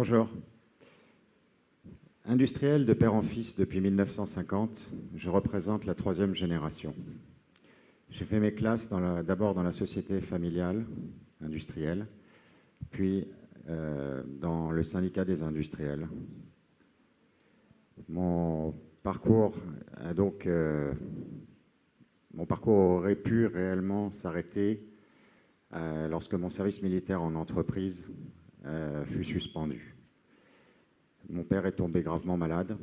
Bonjour. Industriel de père en fils depuis 1950, je représente la troisième génération. J'ai fait mes classes d'abord dans la société familiale industrielle, puis dans le syndicat des industriels. Mon parcours aurait pu réellement s'arrêter lorsque mon service militaire en entreprise fut suspendu. Mon père est tombé gravement malade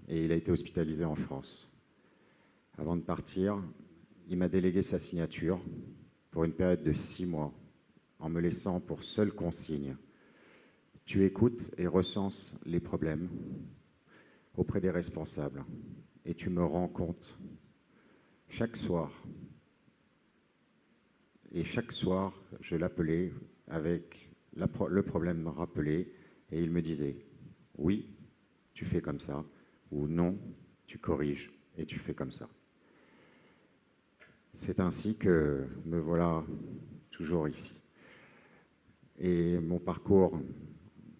et il a été hospitalisé en France. Avant de partir, il m'a délégué sa signature pour une période de 6 mois, en me laissant pour seule consigne: tu écoutes et recenses les problèmes auprès des responsables et tu me rends compte chaque soir. Et chaque soir, je l'appelais avec le problème rappelé et il me disait: oui, tu fais comme ça, ou non, tu corriges et tu fais comme ça. C'est ainsi que me voilà toujours ici. Et mon parcours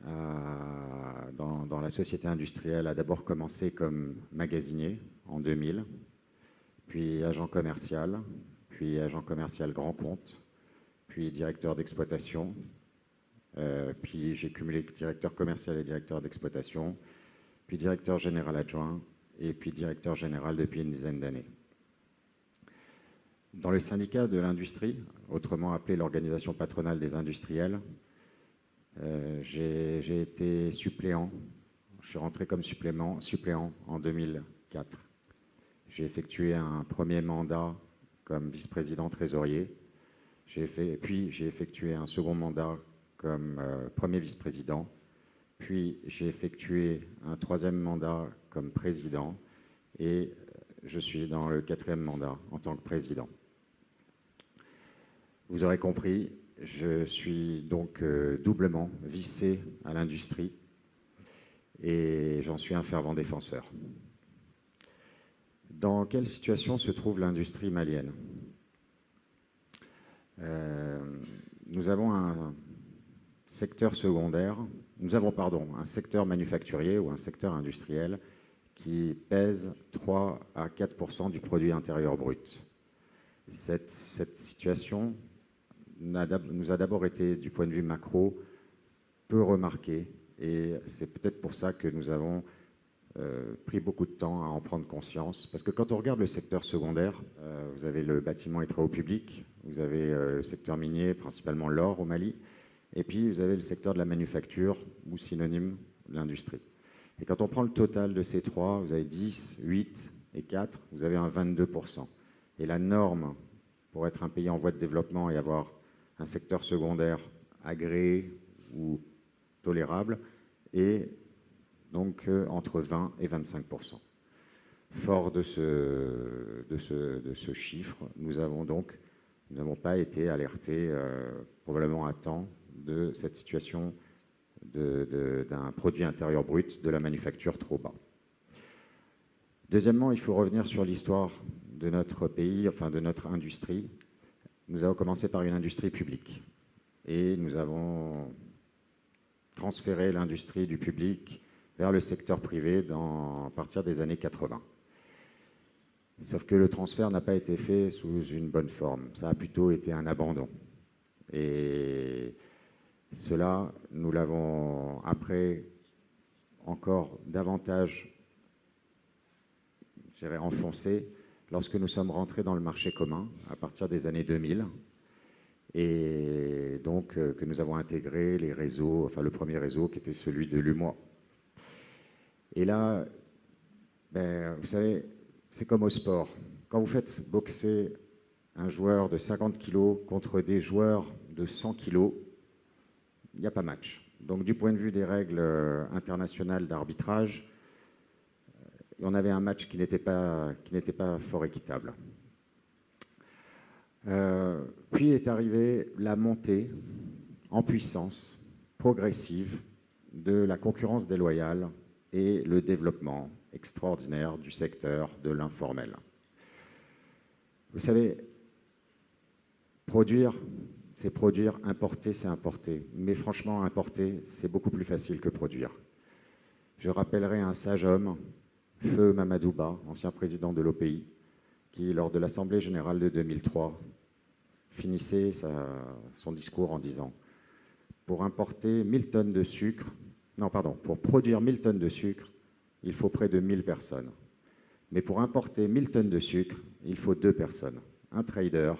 dans la société industrielle a d'abord commencé comme magasinier en 2000, puis agent commercial grand compte, puis directeur d'exploitation, puis j'ai cumulé directeur commercial et directeur d'exploitation, puis directeur général adjoint, et puis directeur général depuis une dizaine d'années. Dans le syndicat de l'industrie, autrement appelé l'organisation patronale des industriels, j'ai été suppléant. Je suis rentré comme suppléant en 2004. J'ai effectué un premier mandat comme vice-président trésorier, puis j'ai effectué un second mandat comme premier vice-président, puis j'ai effectué un troisième mandat comme président, et je suis dans le 4e mandat en tant que président. Vous aurez compris, je suis donc doublement vissé à l'industrie, et j'en suis un fervent défenseur. Dans quelle situation se trouve l'industrie malienne ? Nous avons un secteur un secteur manufacturier ou un secteur industriel qui pèse 3 à 4% du produit intérieur brut. Cette situation nous a d'abord été, du point de vue macro, peu remarquée, et c'est peut-être pour ça que nous avons pris beaucoup de temps à en prendre conscience. Parce que quand on regarde le secteur secondaire, vous avez le bâtiment et travaux publics, vous avez le secteur minier, principalement l'or au Mali, et puis vous avez le secteur de la manufacture, ou synonyme, l'industrie. Et quand on prend le total de ces trois, vous avez 10, 8 et 4, vous avez un 22%. Et la norme pour être un pays en voie de développement et avoir un secteur secondaire agréé ou tolérable est donc entre 20 et 25%. Fort de ce chiffre, nous n'avons pas été alertés probablement à temps de cette situation d'un produit intérieur brut de la manufacture trop bas. Deuxièmement, il faut revenir sur l'histoire de notre pays, enfin de notre industrie. Nous avons commencé par une industrie publique et nous avons transféré l'industrie du public vers le secteur privé à partir des années 80. Sauf que le transfert n'a pas été fait sous une bonne forme. Ça a plutôt été un abandon. Et cela, nous l'avons après encore davantage enfoncé lorsque nous sommes rentrés dans le marché commun à partir des années 2000. Et donc que nous avons intégré les réseaux, enfin le premier réseau qui était celui de l'UMOA. Et là, vous savez, c'est comme au sport. Quand vous faites boxer un joueur de 50 kg contre des joueurs de 100 kg, il n'y a pas match. Donc du point de vue des règles internationales d'arbitrage, on avait un match qui n'était pas fort équitable. Puis est arrivée la montée en puissance progressive de la concurrence déloyale et le développement extraordinaire du secteur de l'informel. Vous savez, produire, c'est produire, importer, c'est importer. Mais franchement, importer, c'est beaucoup plus facile que produire. Je rappellerai un sage homme, Feu Mamadou Ba, ancien président de l'OPI, qui, lors de l'Assemblée générale de 2003, finissait son discours en disant « Pour importer 1000 tonnes de sucre, non, pardon, pour produire 1000 tonnes de sucre, il faut près de 1000 personnes. Mais pour importer 1000 tonnes de sucre, il faut 2 personnes, un trader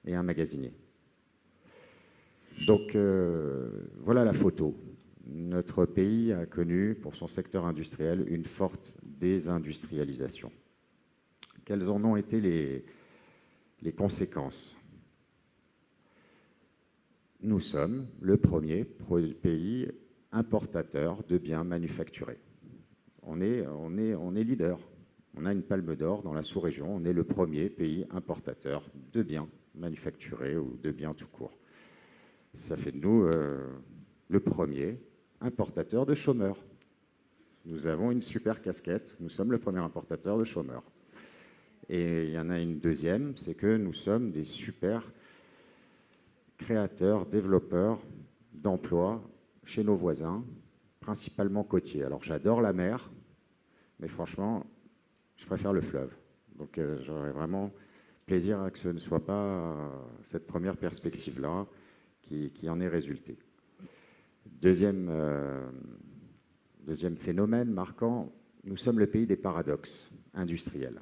et un magasinier. » Donc, voilà la photo. Notre pays a connu, pour son secteur industriel, une forte désindustrialisation. Quelles en ont été les conséquences? Nous sommes le premier pays importateur de biens manufacturés. On est leader. On a une palme d'or dans la sous-région. On est le premier pays importateur de biens manufacturés ou de biens tout court. Ça fait de nous le premier importateur de chômeurs. Nous avons une super casquette. Nous sommes le premier importateur de chômeurs. Et il y en a une deuxième, c'est que nous sommes des super créateurs, développeurs d'emplois chez nos voisins, principalement côtiers. Alors j'adore la mer, mais franchement, je préfère le fleuve. Donc j'aurais vraiment plaisir à que ce ne soit pas cette première perspective-là qui en est résultée. Deuxième phénomène marquant, nous sommes le pays des paradoxes industriels.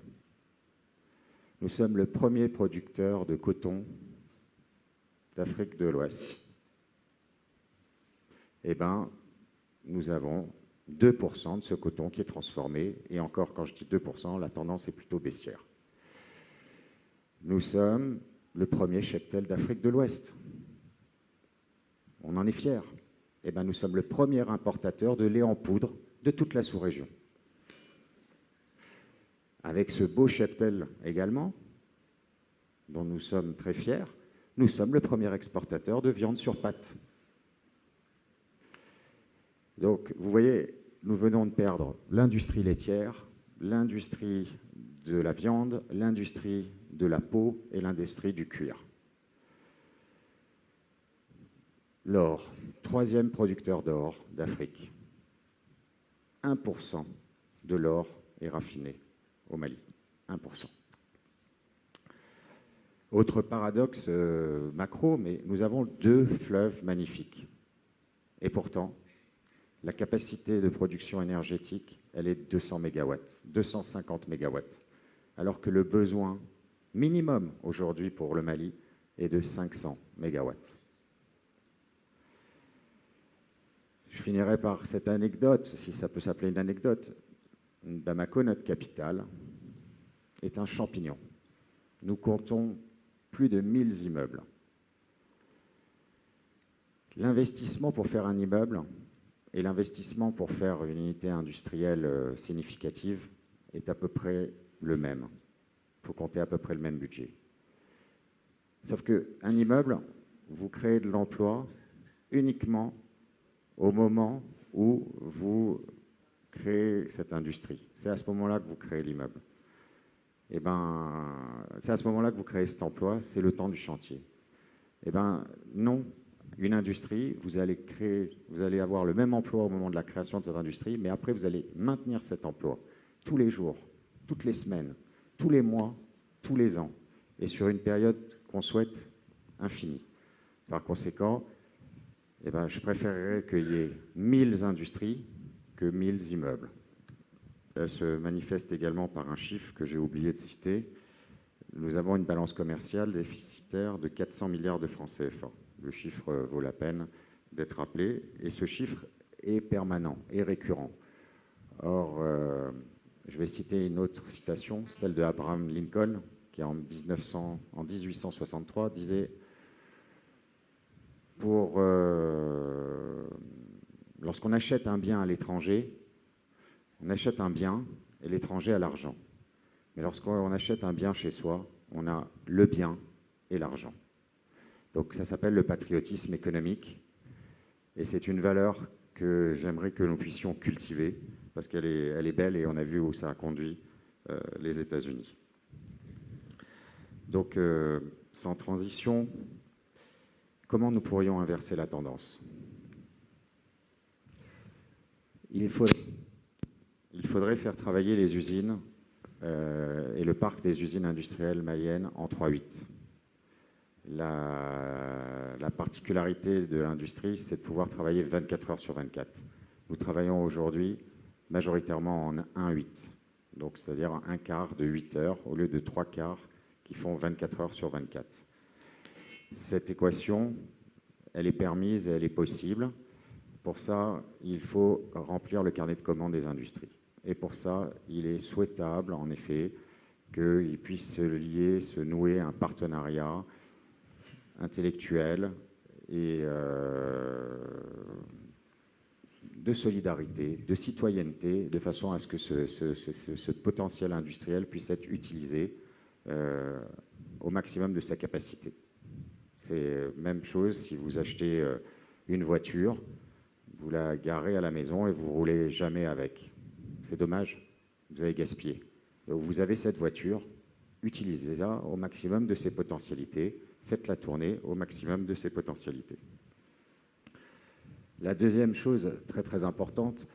Nous sommes le premier producteur de coton d'Afrique de l'Ouest. Eh bien, nous avons 2% de ce coton qui est transformé, et encore, quand je dis 2%, la tendance est plutôt baissière. Nous sommes le premier cheptel d'Afrique de l'Ouest. On en est fiers. Eh bien, nous sommes le premier importateur de lait en poudre de toute la sous-région. Avec ce beau cheptel également, dont nous sommes très fiers, nous sommes le premier exportateur de viande sur pattes. Donc, vous voyez, nous venons de perdre l'industrie laitière, l'industrie de la viande, l'industrie de la peau et l'industrie du cuir. L'or, troisième producteur d'or d'Afrique. 1% de l'or est raffiné au Mali. 1%. Autre paradoxe macro, mais nous avons 2 fleuves magnifiques. Et pourtant, la capacité de production énergétique, elle est de 200 MW, 250 MW, alors que le besoin minimum aujourd'hui pour le Mali est de 500 MW. Je finirai par cette anecdote, si ça peut s'appeler une anecdote. Bamako, notre capitale, est un champignon. Nous comptons plus de 1000 immeubles. L'investissement pour faire un immeuble et l'investissement pour faire une unité industrielle significative est à peu près le même. Il faut compter à peu près le même budget. Sauf qu'un immeuble, vous créez de l'emploi uniquement au moment où vous créez cette industrie. C'est à ce moment-là que vous créez l'immeuble. Eh ben, c'est à ce moment-là que vous créez cet emploi, c'est le temps du chantier. Eh ben, non, une industrie, vous allez avoir le même emploi au moment de la création de cette industrie, mais après, vous allez maintenir cet emploi tous les jours, toutes les semaines, tous les mois, tous les ans, et sur une période qu'on souhaite infinie. Par conséquent, eh ben, je préférerais qu'il y ait 1000 industries que 1000 immeubles. Elle se manifeste également par un chiffre que j'ai oublié de citer. Nous avons une balance commerciale déficitaire de 400 milliards de francs CFA. Le chiffre vaut la peine d'être rappelé, et ce chiffre est permanent et récurrent. Or, je vais citer une autre citation, celle de Abraham Lincoln, qui en 1863 disait « Lorsqu'on achète un bien à l'étranger, on achète un bien et l'étranger a l'argent. Mais lorsqu'on achète un bien chez soi, on a le bien et l'argent. » Donc ça s'appelle le patriotisme économique. Et c'est une valeur que j'aimerais que nous puissions cultiver, parce qu'elle est belle et on a vu où ça a conduit les États-Unis. Donc, sans transition, Comment nous pourrions inverser la tendance? Il faudrait faire travailler les usines et le parc des usines industrielles maliennes en 3-8. La particularité de l'industrie, c'est de pouvoir travailler 24 heures sur 24. Nous travaillons aujourd'hui majoritairement en 1-8, donc c'est-à-dire un quart de 8 heures au lieu de 3 quarts qui font 24 heures sur 24. Cette équation, elle est permise et elle est possible. Pour ça, il faut remplir le carnet de commandes des industries. Et pour ça, il est souhaitable, en effet, qu'ils puissent se lier, se nouer un partenariat intellectuel et de solidarité, de citoyenneté, de façon à ce que ce potentiel industriel puisse être utilisé au maximum de sa capacité. C'est la même chose si vous achetez une voiture, vous la garez à la maison et vous ne roulez jamais avec. C'est dommage, vous avez gaspillé. Donc vous avez cette voiture, utilisez-la au maximum de ses potentialités, faites-la tourner au maximum de ses potentialités. La deuxième chose très très importante,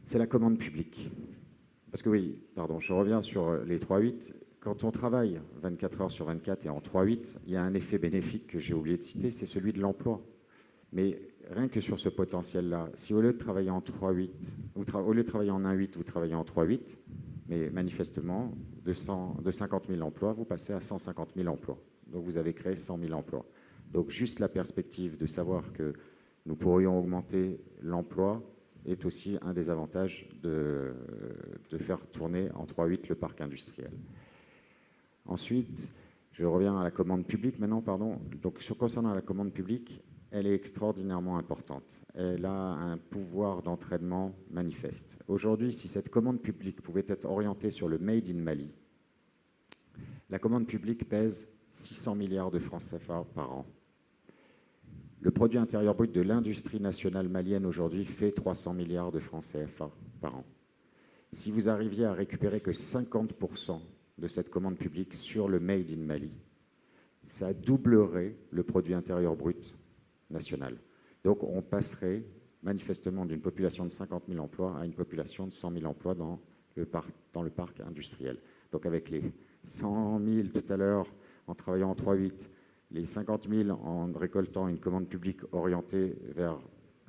c'est la commande publique. Parce que oui, pardon, je reviens sur les 3-8. Quand on travaille 24 heures sur 24 et en 3-8, il y a un effet bénéfique que j'ai oublié de citer, c'est celui de l'emploi. Mais rien que sur ce potentiel-là, si au lieu de travailler en 3-8, au lieu de travailler en 1-8, vous travaillez en 3-8, mais manifestement, de 50 000 emplois, vous passez à 150 000 emplois. Donc vous avez créé 100 000 emplois. Donc juste la perspective de savoir que nous pourrions augmenter l'emploi est aussi un des avantages de faire tourner en 3-8 le parc industriel. Ensuite, je reviens à la commande publique maintenant, pardon. Donc concernant la commande publique, elle est extraordinairement importante. Elle a un pouvoir d'entraînement manifeste. Aujourd'hui, si cette commande publique pouvait être orientée sur le Made in Mali, la commande publique pèse 600 milliards de francs CFA par an. Le produit intérieur brut de l'industrie nationale malienne aujourd'hui fait 300 milliards de francs CFA par an. Si vous arriviez à récupérer que 50% de cette commande publique sur le Made in Mali, ça doublerait le produit intérieur brut national. Donc on passerait manifestement d'une population de 50 000 emplois à une population de 100 000 emplois dans le parc industriel. Donc avec les 100 000 tout à l'heure en travaillant en 3-8, les 50 000 en récoltant une commande publique orientée vers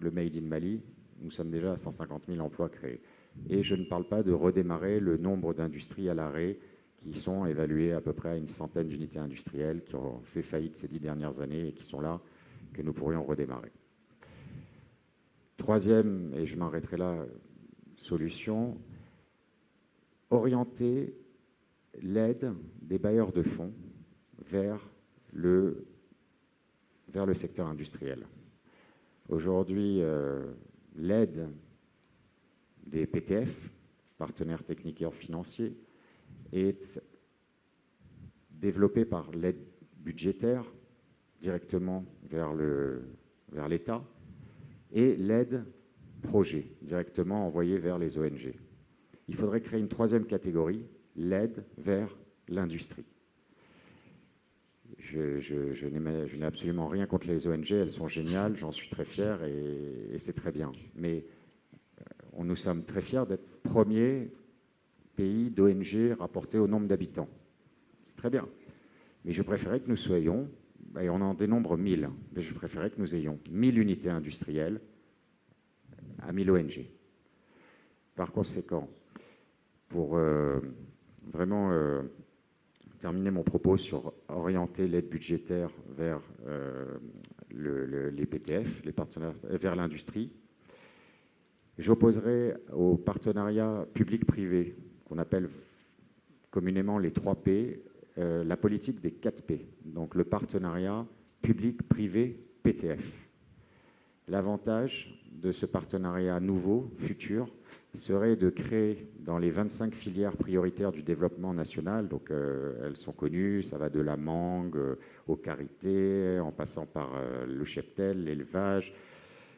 le Made in Mali, nous sommes déjà à 150 000 emplois créés. Et je ne parle pas de redémarrer le nombre d'industries à l'arrêt qui sont évaluées à peu près à une centaine d'unités industrielles qui ont fait faillite ces 10 dernières années et qui sont là, que nous pourrions redémarrer. Troisième, et je m'arrêterai là, solution, orienter l'aide des bailleurs de fonds vers le secteur industriel. Aujourd'hui, l'aide des PTF, partenaires techniques et financiers, est développée par l'aide budgétaire directement vers l'État et l'aide projet directement envoyée vers les ONG. Il faudrait créer une troisième catégorie, l'aide vers l'industrie. Je n'ai absolument rien contre les ONG, elles sont géniales, j'en suis très fier et c'est très bien. Mais nous sommes très fiers d'être premier pays d'ONG rapporté au nombre d'habitants. C'est très bien. Mais je préférais que nous soyons, et on en dénombre 1000, mais je préférais que nous ayons 1000 unités industrielles à 1000 ONG. Par conséquent, pour vraiment terminer mon propos sur orienter l'aide budgétaire vers les PTF, les partenaires, vers l'industrie, j'opposerai au partenariat public-privé, qu'on appelle communément les 3 P, la politique des 4 P, donc le partenariat public-privé-PTF. L'avantage de ce partenariat nouveau, futur, serait de créer dans les 25 filières prioritaires du développement national, donc elles sont connues, ça va de la mangue aux karités, en passant par le cheptel, l'élevage,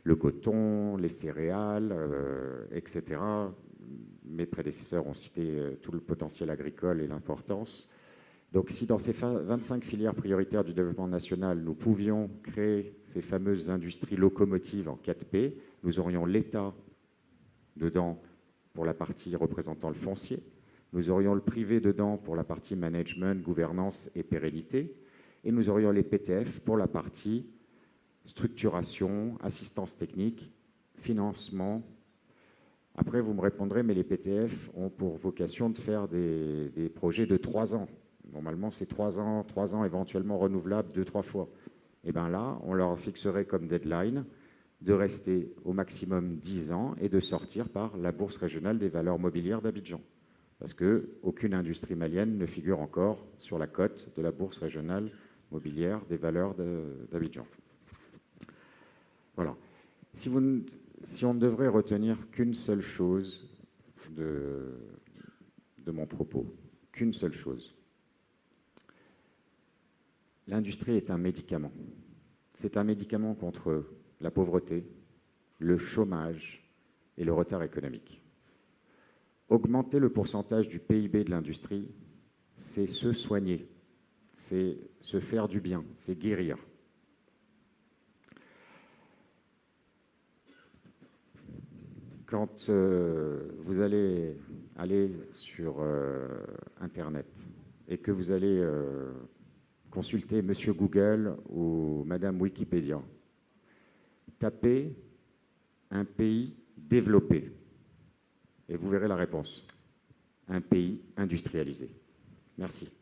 le coton, les céréales, etc. Mes prédécesseurs ont cité tout le potentiel agricole et l'importance. Donc si dans ces 25 filières prioritaires du développement national, nous pouvions créer ces fameuses industries locomotives en 4P, nous aurions l'État dedans pour la partie représentant le foncier, nous aurions le privé dedans pour la partie management, gouvernance et pérennité, et nous aurions les PTF pour la partie structuration, assistance technique, financement. Après, vous me répondrez, mais les PTF ont pour vocation de faire des projets de 3 ans. Normalement, c'est 3 ans éventuellement renouvelables 2-3 fois. Et bien là, on leur fixerait comme deadline de rester au maximum 10 ans et de sortir par la Bourse régionale des valeurs mobilières d'Abidjan. Parce qu'aucune industrie malienne ne figure encore sur la cote de la Bourse régionale mobilière des valeurs d'Abidjan. Voilà. Si on ne devrait retenir qu'une seule chose de mon propos, qu'une seule chose, l'industrie est un médicament. C'est un médicament contre la pauvreté, le chômage et le retard économique. Augmenter le pourcentage du PIB de l'industrie, c'est se soigner, c'est se faire du bien, c'est guérir. Quand vous allez aller sur Internet et que vous allez consulter Monsieur Google ou Madame Wikipédia, tapez un pays développé et vous verrez la réponse. Un pays industrialisé. Merci.